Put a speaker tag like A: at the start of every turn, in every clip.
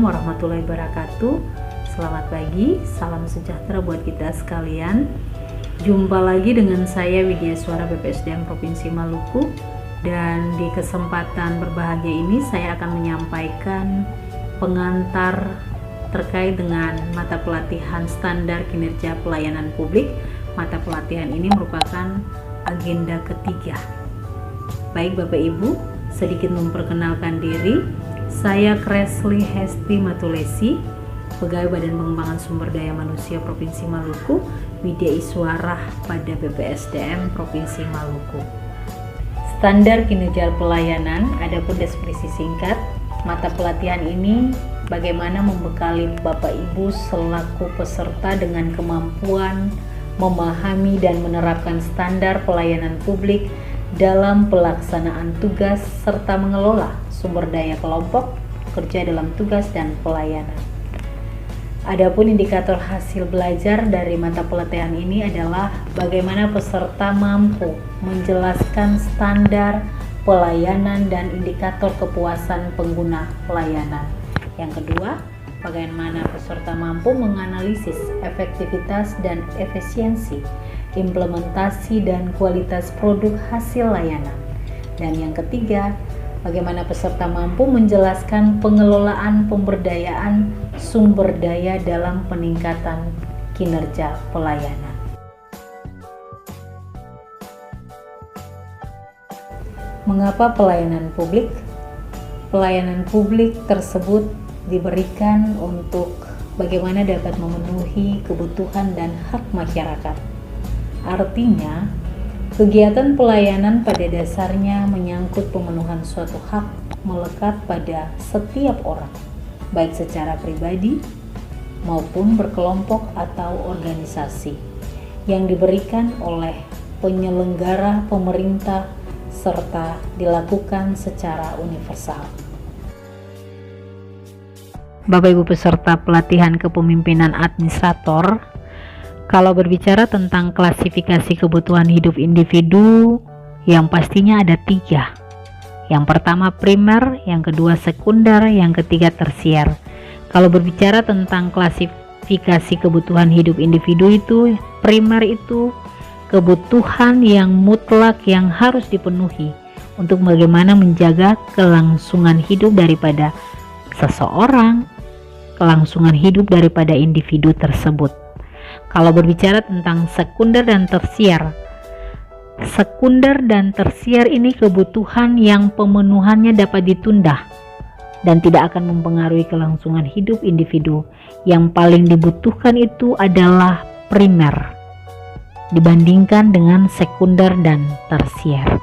A: Assalamualaikum warahmatullahi wabarakatuh. Selamat pagi, salam sejahtera buat kita sekalian. Jumpa lagi dengan saya Widya Suara BPSDM Provinsi Maluku. Dan di kesempatan berbahagia ini saya akan menyampaikan pengantar terkait dengan mata pelatihan standar kinerja pelayanan publik. Mata pelatihan ini merupakan agenda ketiga. Baik Bapak Ibu, sedikit memperkenalkan diri. Saya Kresli Hesti Matulesi, Pegawai Badan Pengembangan Sumber Daya Manusia Provinsi Maluku, Widya Iswarah pada BPSDM Provinsi Maluku. Standar kinerja pelayanan, adapun deskripsi singkat, mata pelatihan ini bagaimana membekali Bapak Ibu selaku peserta dengan kemampuan memahami dan menerapkan standar pelayanan publik dalam pelaksanaan tugas serta mengelola sumber daya kelompok kerja dalam tugas dan pelayanan. Adapun indikator hasil belajar dari mata pelatihan ini adalah bagaimana peserta mampu menjelaskan standar pelayanan dan indikator kepuasan pengguna pelayanan. Yang kedua, bagaimana peserta mampu menganalisis efektivitas dan efisiensi implementasi dan kualitas produk hasil layanan. Dan yang ketiga, bagaimana peserta mampu menjelaskan pengelolaan pemberdayaan sumber daya dalam peningkatan kinerja pelayanan. Mengapa pelayanan publik? Pelayanan publik tersebut diberikan untuk bagaimana dapat memenuhi kebutuhan dan hak masyarakat. Artinya, kegiatan pelayanan pada dasarnya menyangkut pemenuhan suatu hak melekat pada setiap orang, baik secara pribadi maupun berkelompok atau organisasi, yang diberikan oleh penyelenggara pemerintah serta dilakukan secara universal. Bapak Ibu peserta pelatihan kepemimpinan administrator, kalau berbicara tentang klasifikasi kebutuhan hidup individu, yang pastinya ada 3. Yang pertama primer, yang kedua sekunder, yang ketiga tersier. Kalau berbicara tentang klasifikasi kebutuhan hidup individu itu, primer itu kebutuhan yang mutlak yang harus dipenuhi untuk bagaimana menjaga kelangsungan hidup daripada seseorang, kelangsungan hidup daripada individu tersebut. Kalau berbicara tentang sekunder dan tersier, sekunder dan tersier ini kebutuhan yang pemenuhannya dapat ditunda dan tidak akan mempengaruhi kelangsungan hidup individu. Yang paling dibutuhkan itu adalah primer dibandingkan dengan sekunder dan tersier.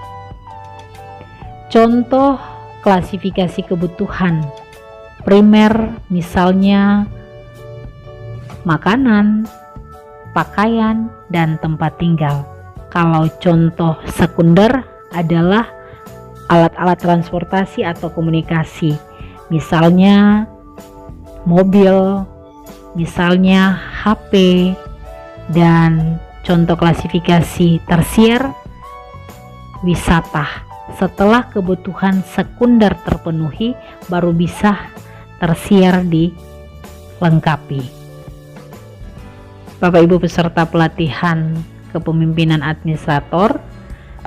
A: Contoh klasifikasi kebutuhan primer misalnya makanan, pakaian, dan tempat tinggal. Kalau contoh sekunder adalah alat-alat transportasi atau komunikasi, misalnya mobil, misalnya HP, dan contoh klasifikasi tersier wisata. Setelah kebutuhan sekunder terpenuhi, baru bisa tersier dilengkapi. Bapak Ibu peserta pelatihan kepemimpinan administrator,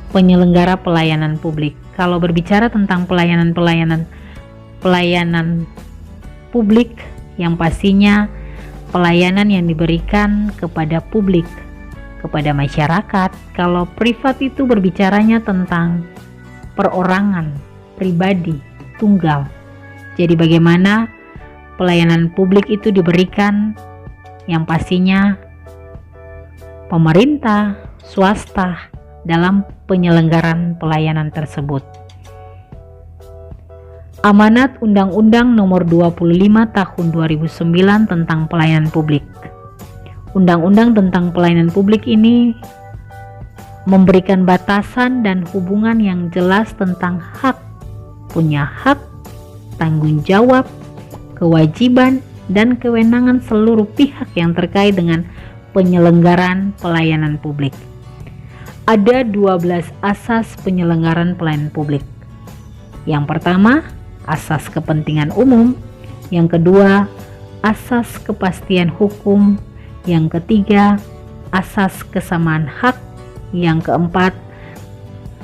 A: penyelenggara pelayanan publik. Kalau berbicara tentang pelayanan publik, yang pastinya pelayanan yang diberikan kepada publik, kepada masyarakat. Kalau privat itu berbicaranya tentang perorangan, pribadi, tunggal. Jadi bagaimana pelayanan publik itu diberikan, yang pastinya pemerintah, swasta dalam penyelenggaraan pelayanan tersebut. Amanat Undang-Undang Nomor 25 Tahun 2009 tentang Pelayanan Publik. Undang-undang tentang pelayanan publik ini memberikan batasan dan hubungan yang jelas tentang hak, punya hak, tanggung jawab, kewajiban, dan kewenangan seluruh pihak yang terkait dengan penyelenggaraan pelayanan publik. Ada 12 asas penyelenggaraan pelayanan publik. Yang pertama, asas kepentingan umum. Yang kedua, asas kepastian hukum. Yang ketiga, asas kesamaan hak. Yang keempat,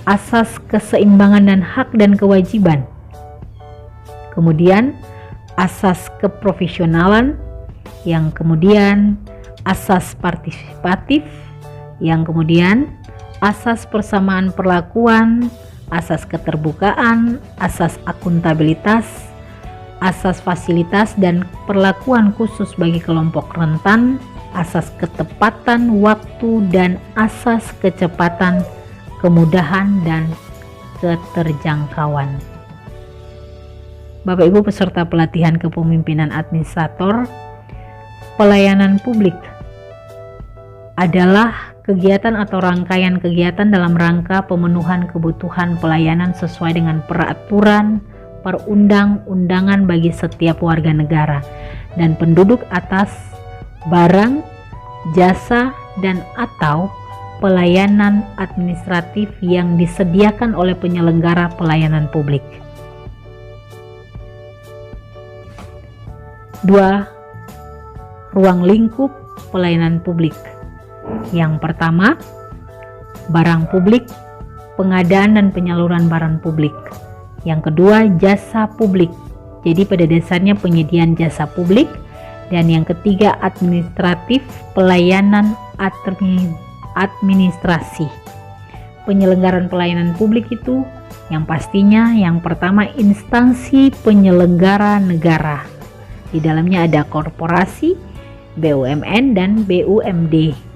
A: asas keseimbangan dan hak dan kewajiban. Kemudian, asas keprofesionalan. Yang kemudian, asas partisipatif. Yang kemudian, asas persamaan perlakuan, asas keterbukaan, asas akuntabilitas, asas fasilitas dan perlakuan khusus bagi kelompok rentan, asas ketepatan waktu dan asas kecepatan, kemudahan dan keterjangkauan. Bapak Ibu peserta pelatihan kepemimpinan administrator, pelayanan publik adalah kegiatan atau rangkaian kegiatan dalam rangka pemenuhan kebutuhan pelayanan sesuai dengan peraturan perundang-undangan bagi setiap warga negara dan penduduk atas barang, jasa, dan atau pelayanan administratif yang disediakan oleh penyelenggara pelayanan publik. 2. Ruang lingkup pelayanan publik. Yang pertama, barang publik, pengadaan dan penyaluran barang publik. Yang kedua, jasa publik. Jadi pada dasarnya penyediaan jasa publik. Dan yang ketiga, administratif, pelayanan administrasi. Penyelenggaraan pelayanan publik itu yang pastinya yang pertama instansi penyelenggara negara. Di dalamnya ada korporasi, BUMN dan BUMD.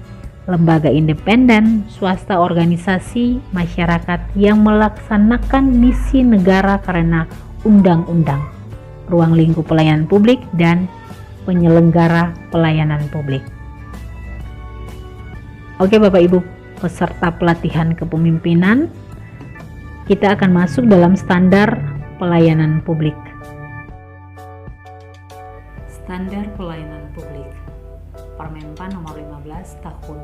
A: Lembaga independen, swasta, organisasi, masyarakat yang melaksanakan misi negara karena undang-undang, ruang lingkup pelayanan publik, dan penyelenggara pelayanan publik. Oke Bapak Ibu peserta pelatihan kepemimpinan, kita akan masuk dalam standar pelayanan publik. Standar pelayanan publik Permenpan nomor 15 tahun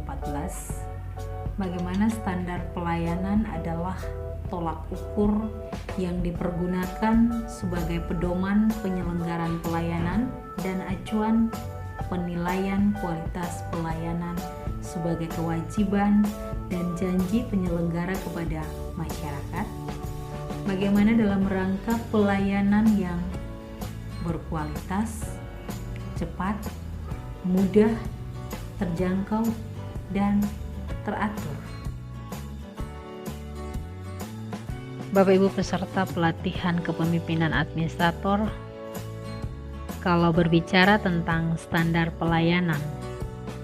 A: 2014. Bagaimana standar pelayanan adalah tolak ukur yang dipergunakan sebagai pedoman penyelenggaraan pelayanan dan acuan penilaian kualitas pelayanan sebagai kewajiban dan janji penyelenggara kepada masyarakat. Bagaimana dalam rangka pelayanan yang berkualitas, cepat, mudah, terjangkau, dan teratur. Bapak Ibu peserta pelatihan kepemimpinan administrator, kalau berbicara tentang standar pelayanan,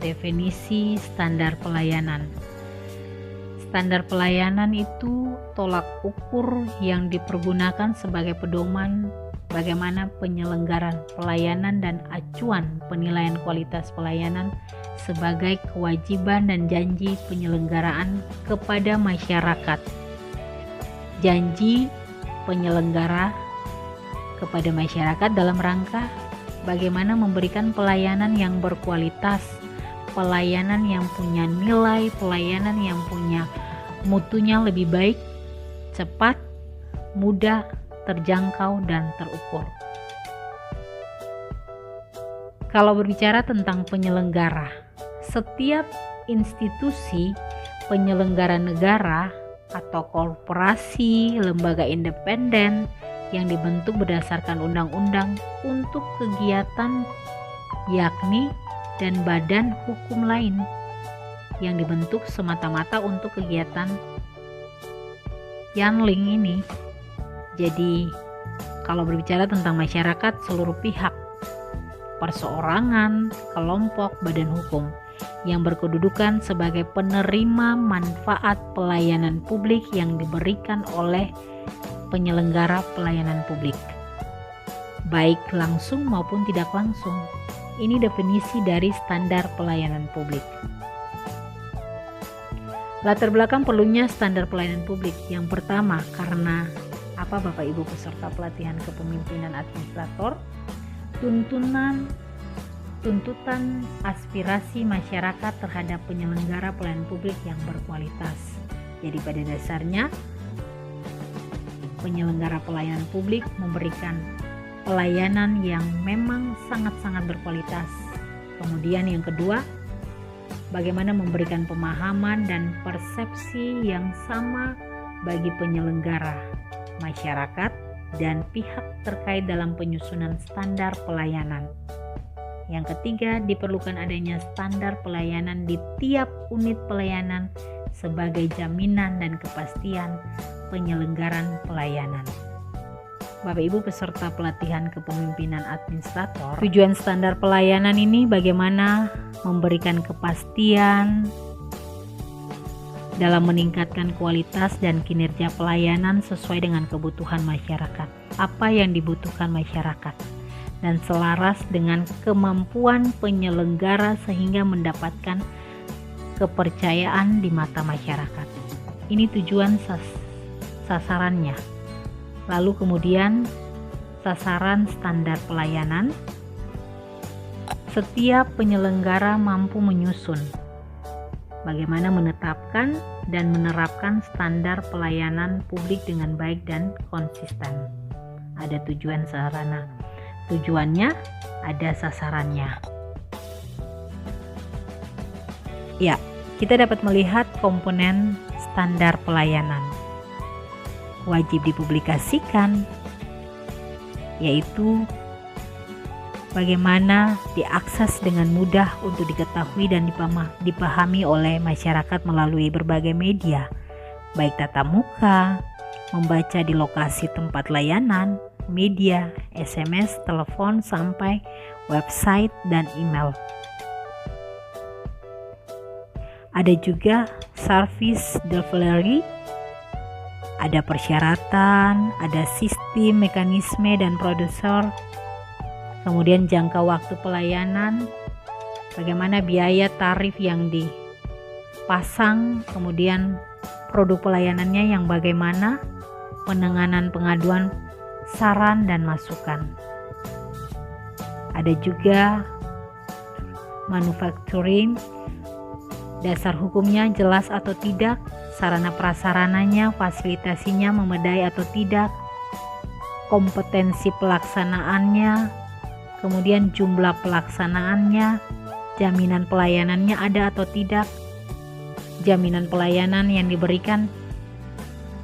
A: definisi standar pelayanan. Standar pelayanan itu tolak ukur yang dipergunakan sebagai pedoman bagaimana penyelenggaraan pelayanan dan acuan penilaian kualitas pelayanan sebagai kewajiban dan janji penyelenggaraan kepada masyarakat. Janji penyelenggara kepada masyarakat dalam rangka bagaimana memberikan pelayanan yang berkualitas, pelayanan yang punya nilai, pelayanan yang punya mutunya lebih baik, cepat, mudah, terjangkau, dan terukur. Kalau berbicara tentang penyelenggara, setiap institusi penyelenggara negara atau korporasi, lembaga independen yang dibentuk berdasarkan undang-undang untuk kegiatan yakni dan badan hukum lain yang dibentuk semata-mata untuk kegiatan Yanling ini. Jadi kalau berbicara tentang masyarakat, seluruh pihak, perseorangan, kelompok, badan hukum yang berkedudukan sebagai penerima manfaat pelayanan publik yang diberikan oleh penyelenggara pelayanan publik, baik langsung maupun tidak langsung. Ini definisi dari standar pelayanan publik. Latar belakang perlunya standar pelayanan publik. Yang pertama, karena apa Bapak Ibu peserta pelatihan kepemimpinan administrator? Tuntutan aspirasi masyarakat terhadap penyelenggara pelayanan publik yang berkualitas. Jadi pada dasarnya penyelenggara pelayanan publik memberikan pelayanan yang memang sangat-sangat berkualitas. Kemudian yang kedua, bagaimana memberikan pemahaman dan persepsi yang sama bagi penyelenggara, masyarakat, dan pihak terkait dalam penyusunan standar pelayanan. Yang ketiga, diperlukan adanya standar pelayanan di tiap unit pelayanan sebagai jaminan dan kepastian penyelenggaran pelayanan. Bapak Ibu peserta pelatihan kepemimpinan administrator, tujuan standar pelayanan ini bagaimana memberikan kepastian dalam meningkatkan kualitas dan kinerja pelayanan sesuai dengan kebutuhan masyarakat, apa yang dibutuhkan masyarakat, dan selaras dengan kemampuan penyelenggara sehingga mendapatkan kepercayaan di mata masyarakat. Ini tujuan sasarannya. Lalu kemudian sasaran standar pelayanan, setiap penyelenggara mampu menyusun bagaimana menetapkan dan menerapkan standar pelayanan publik dengan baik dan konsisten. Ada tujuan sarana, tujuannya, ada sasarannya. Ya, kita dapat melihat komponen standar pelayanan. Wajib dipublikasikan, yaitu bagaimana diakses dengan mudah untuk diketahui dan dipahami oleh masyarakat melalui berbagai media, baik tatap muka, membaca di lokasi tempat layanan, media, SMS, telepon, sampai website dan email. Ada juga service delivery, ada persyaratan, ada sistem, mekanisme, dan produser. Kemudian jangka waktu pelayanan, bagaimana biaya tarif yang dipasang, kemudian produk pelayanannya yang bagaimana, penanganan pengaduan, saran dan masukan. Ada juga manufacturing, dasar hukumnya jelas atau tidak, sarana prasarananya, fasilitasinya memadai atau tidak, kompetensi pelaksanaannya, kemudian jumlah pelaksanaannya, jaminan pelayanannya ada atau tidak, jaminan pelayanan yang diberikan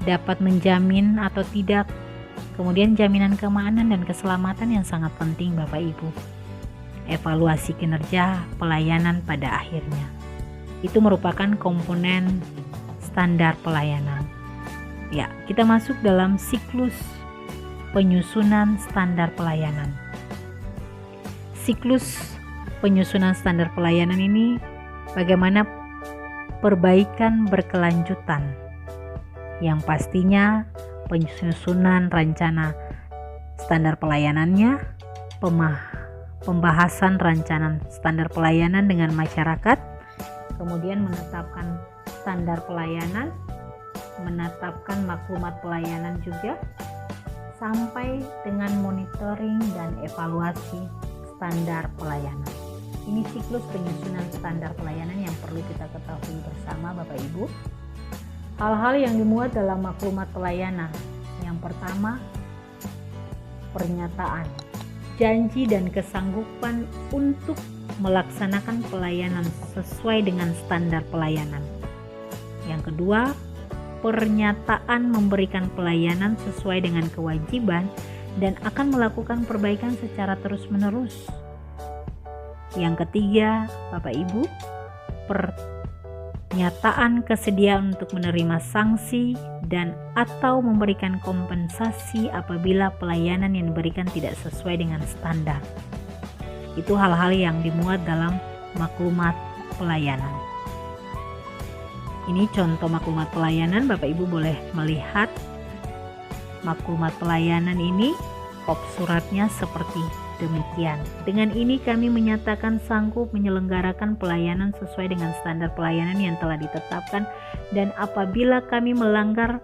A: dapat menjamin atau tidak, kemudian jaminan keamanan dan keselamatan yang sangat penting Bapak Ibu, evaluasi kinerja pelayanan pada akhirnya. Itu merupakan komponen standar pelayanan. Ya, kita masuk dalam siklus penyusunan standar pelayanan. Siklus penyusunan standar pelayanan ini bagaimana perbaikan berkelanjutan. Yang pastinya penyusunan rencana standar pelayanannya, pembahasan rancangan standar pelayanan dengan masyarakat, kemudian menetapkan standar pelayanan, menetapkan maklumat pelayanan juga, sampai dengan monitoring dan evaluasi standar pelayanan. Ini siklus penyusunan standar pelayanan yang perlu kita ketahui bersama Bapak Ibu. Hal-hal yang dimuat dalam maklumat pelayanan. Yang pertama, pernyataan, janji dan kesanggupan untuk melaksanakan pelayanan sesuai dengan standar pelayanan. Yang kedua, pernyataan memberikan pelayanan sesuai dengan kewajiban dan akan melakukan perbaikan secara terus-menerus. Yang ketiga, Bapak Ibu, pernyataan kesediaan untuk menerima sanksi dan atau memberikan kompensasi apabila pelayanan yang diberikan tidak sesuai dengan standar. Itu hal-hal yang dimuat dalam maklumat pelayanan. Ini contoh maklumat pelayanan, Bapak Ibu boleh melihat maklumat pelayanan ini, kop suratnya seperti demikian. Dengan ini kami menyatakan sanggup menyelenggarakan pelayanan sesuai dengan standar pelayanan yang telah ditetapkan, dan apabila kami melanggar,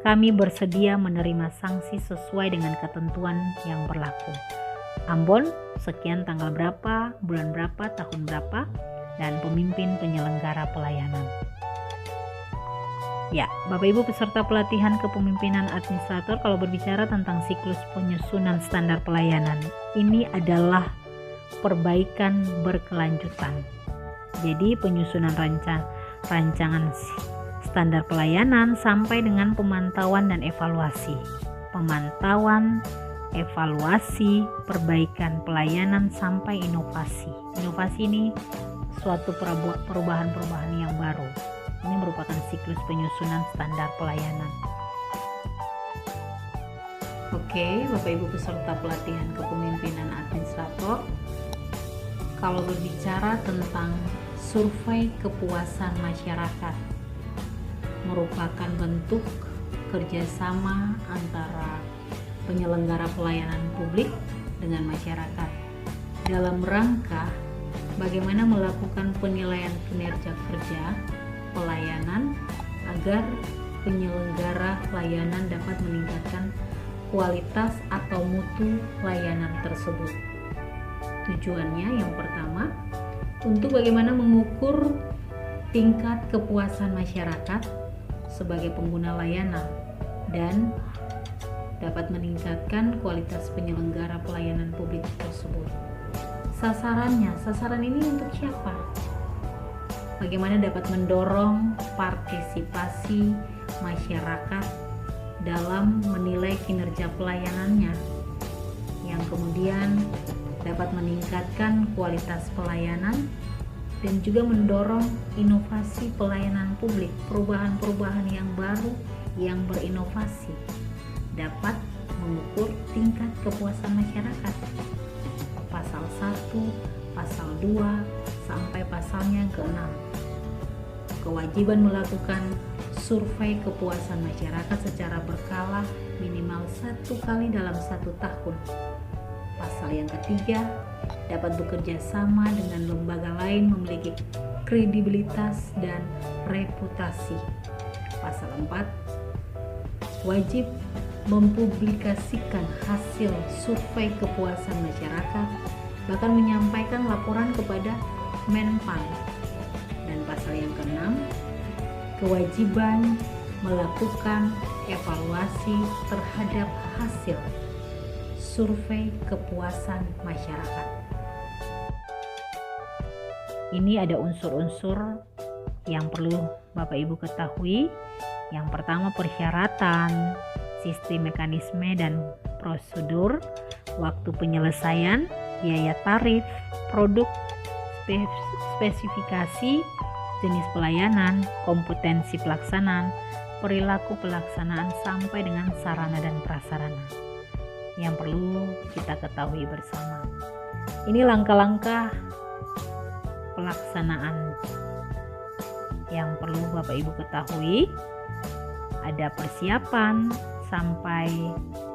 A: kami bersedia menerima sanksi sesuai dengan ketentuan yang berlaku. Ambon, sekian tanggal berapa, bulan berapa, tahun berapa, dan pemimpin penyelenggara pelayanan. Ya, Bapak Ibu peserta pelatihan kepemimpinan administrator, kalau berbicara tentang siklus penyusunan standar pelayanan, ini adalah perbaikan berkelanjutan. Jadi penyusunan rancangan standar pelayanan sampai dengan pemantauan dan evaluasi. Pemantauan, evaluasi, perbaikan pelayanan sampai inovasi. Inovasi ini suatu perubahan-perubahan yang baru. Ini merupakan siklus penyusunan standar pelayanan. Oke, Bapak Ibu peserta pelatihan kepemimpinan administrator, kalau berbicara tentang survei kepuasan masyarakat, merupakan bentuk kerjasama antara penyelenggara pelayanan publik dengan masyarakat dalam rangka bagaimana melakukan penilaian kinerja kerja pelayanan agar penyelenggara pelayanan dapat meningkatkan kualitas atau mutu layanan tersebut. Tujuannya yang pertama, untuk bagaimana mengukur tingkat kepuasan masyarakat sebagai pengguna layanan dan dapat meningkatkan kualitas penyelenggara pelayanan publik tersebut. Sasaran ini untuk siapa? Bagaimana dapat mendorong partisipasi masyarakat dalam menilai kinerja pelayanannya, yang kemudian dapat meningkatkan kualitas pelayanan dan juga mendorong inovasi pelayanan publik, perubahan-perubahan yang baru yang berinovasi dapat mengukur tingkat kepuasan masyarakat. Pasal 1, pasal 2, sampai pasalnya yang ke-6. Kewajiban melakukan survei kepuasan masyarakat secara berkala minimal 1 kali dalam 1 tahun. Pasal yang ketiga, dapat bekerja sama dengan lembaga lain memiliki kredibilitas dan reputasi. Pasal 4, wajib mempublikasikan hasil survei kepuasan masyarakat, bahkan menyampaikan laporan kepada Menpan. Dan pasal yang ke-6, kewajiban melakukan evaluasi terhadap hasil survei kepuasan masyarakat. Ini ada unsur-unsur yang perlu Bapak Ibu ketahui. Yang pertama, persyaratan, sistem, mekanisme, dan prosedur, waktu penyelesaian, biaya tarif, produk, spesifikasi, jenis pelayanan, kompetensi pelaksanaan, perilaku pelaksanaan, sampai dengan sarana dan prasarana yang perlu kita ketahui bersama. Ini langkah-langkah pelaksanaan yang perlu Bapak Ibu ketahui. Ada persiapan sampai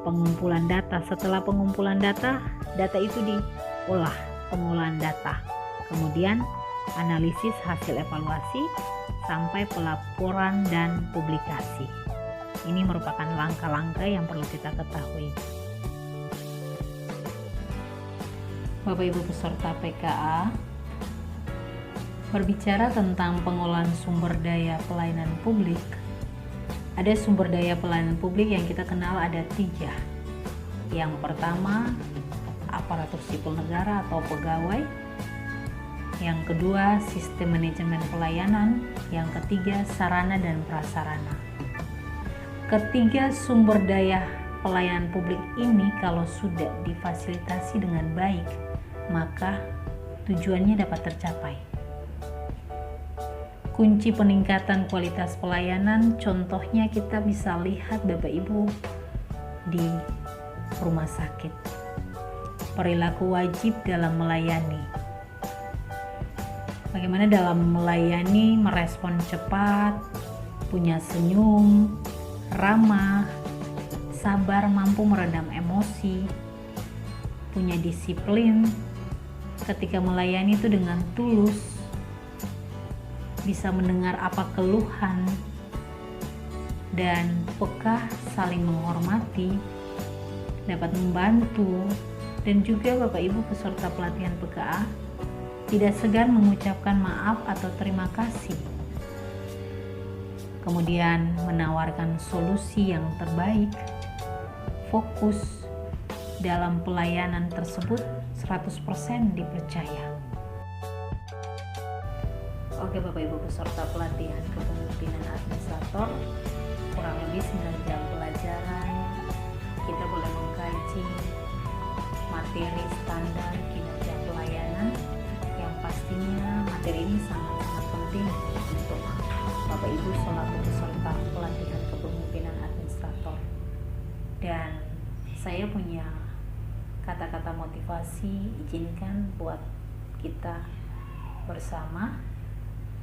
A: pengumpulan data. Setelah pengumpulan data itu diolah, pengolahan data. Kemudian analisis hasil evaluasi sampai pelaporan dan publikasi. Ini merupakan langkah-langkah yang perlu kita ketahui. Bapak Ibu peserta PKA, berbicara tentang pengolahan sumber daya pelayanan publik, ada sumber daya pelayanan publik yang kita kenal ada 3. Yang pertama, aparatur sipil negara atau pegawai. Yang kedua, sistem manajemen pelayanan. Yang ketiga, sarana dan prasarana. Ketiga sumber daya pelayanan publik ini kalau sudah difasilitasi dengan baik, maka tujuannya dapat tercapai. Kunci peningkatan kualitas pelayanan, contohnya kita bisa lihat Bapak Ibu di rumah sakit. Perilaku wajib dalam melayani. Bagaimana dalam melayani, merespon cepat, punya senyum, ramah, sabar, mampu meredam emosi, punya disiplin, ketika melayani itu dengan tulus, bisa mendengar apa keluhan, dan peka saling menghormati, dapat membantu, dan juga Bapak Ibu peserta pelatihan PKA tidak segan mengucapkan maaf atau terima kasih. kemudian menawarkan solusi yang terbaik, fokus dalam pelayanan tersebut 100% dipercaya. Oke Bapak Ibu peserta pelatihan kepemimpinan administrator, kurang lebih 9 jam pelajaran, kita boleh mengkaji materi standar kinerja pelayanan yang pastinya materi ini sangat-sangat penting untuk Bapak Ibu selaku peserta pelatihan kepemimpinan administrator. Dan saya punya kata-kata motivasi, izinkan buat kita bersama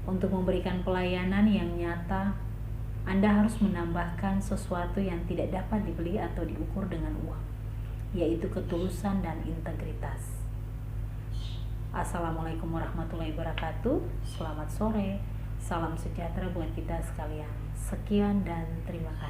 A: untuk memberikan pelayanan yang nyata. Anda harus menambahkan sesuatu yang tidak dapat dibeli atau diukur dengan uang, yaitu ketulusan dan integritas. Assalamualaikum warahmatullahi wabarakatuh. Selamat sore, salam sejahtera buat kita sekalian. Sekian dan terima kasih.